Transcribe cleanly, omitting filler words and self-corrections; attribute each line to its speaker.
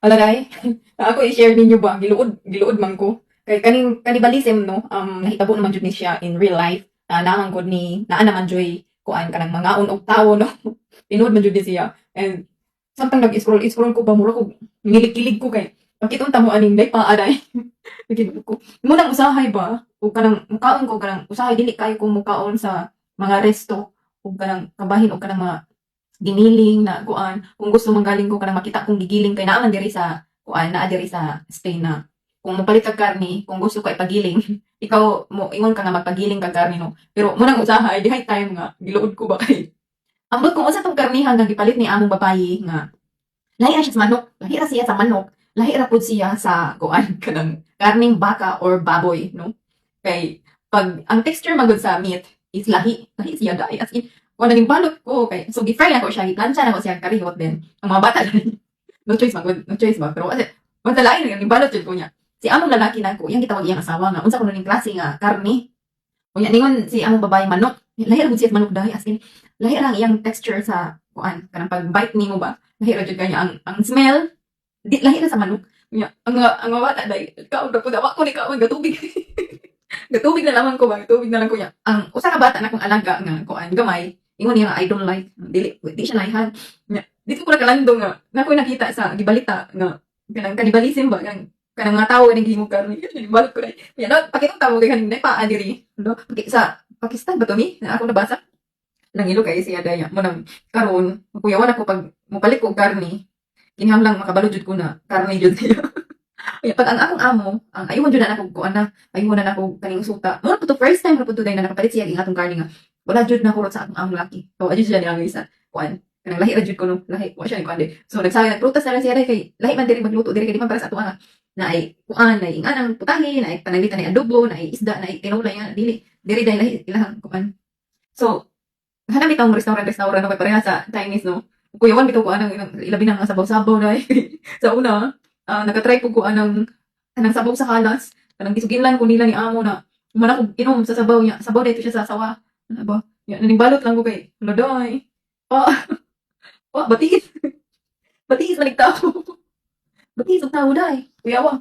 Speaker 1: Alagay, ako i-share ninyo ba, giluod man ko. Kay kaning cannibalism no, nahitabo naman jud ni siya in real life. Naman gud ni naa naman joy kuan kanang mga og tawo no. Tinuod man jud ni siya. And samtang nag-scroll ko ba mura ko nilikilig ko kay bakit unta mo aning day pa aday. Naging ko. Munang usahay ba o kanang mukaon ko kanang usahay dili kayo kung mukaon sa mga resto o kanang kabahin o kanang mga giniling na kuan kung gusto manggaling ko kanang makita kong gigiling kay naa man diri sa kuan naa diri sa Spain na kung mopalit kag karni kung gusto ka ipagiling ikaw mo ingon ka nga magpagiling kag karni no pero munang usahay dihay time nga giluod ko ba kay ambot kung unsa tong karnihan nga gipalit ni among babayi nga lahi ra siya sa manok lahi ra siya sa manok lahi ra pud siya sa kuan kanang karning baka or baboy no kay pag ang texture magud sa meat is lahi siya dai as in kung naging balot ko kay so gi-fry na ko siya gi-plancha na ko siya karihot din ang mga bata no choice magud no choice ba pero kasi basta lain naging balot jud ko niya si among lalaki na ko iyang gitawag iyang asawa nga unsa kuno ning klase nga karne unya ningon si among babae manok lahi ra gud siya sa manok dai as in lahi ra ang iyang texture sa kuan kanang pag bite nimo ba lahi ra jud kanya ang smell di lahi ra sa manok unya ang mga bata dai kaon ra pud wa ko ni kaon gatubig gatubig na lamang ko ba gatubig na lang ko niya ang usa ka bata na kong alaga nga kuan gamay ingon niya nga I don't like di siya laihan dito ko na kalandong nga na ko nakita sa gibalita nga kanang cannibalism ba kanang mga tao kanang gihimo karon gibalot ko na yan no pakita mo kay kanang pa diri no sa Pakistan ba to mi na ako nabasa nang ilo kay siya daya mo nang karon kuyawan ako pag mopalit ko og karni kinahanglang makabalo jud ko na karni jud siya kaya pag ang akong amo ang aywan jud na ako kuan na aywan na ako kaning suta mo to first time ra pud to day na nakapalit siya ing atong karni nga wala jud na kurot sa akong amo laki so adjud siya niya isa kuan kanang lahi ra jud ko no lahi wa siya ni kuan de so nagsabi nagprutas na lang siya kay lahi man diri magluto diri kay di man para sa ato nga na ay kuan na inganang putahe na ay pananglitan na adobo na ay isda na ay tinulay nga dili diri dai lahi ilahang kuan so hanap itong restaurant no kay pareha sa Chinese no kuyawan bitaw ko anang ilabi nang sabaw-sabaw na sa una nakatry ko anang sabaw sa halas kanang gisuginlan ko nila ni amo na man ako inom sa sabaw niya sabaw dito siya sa sawa ano ba yan balot lang ko kay lodoy pa pa batis batis manig tao batis og tao dai kuyawa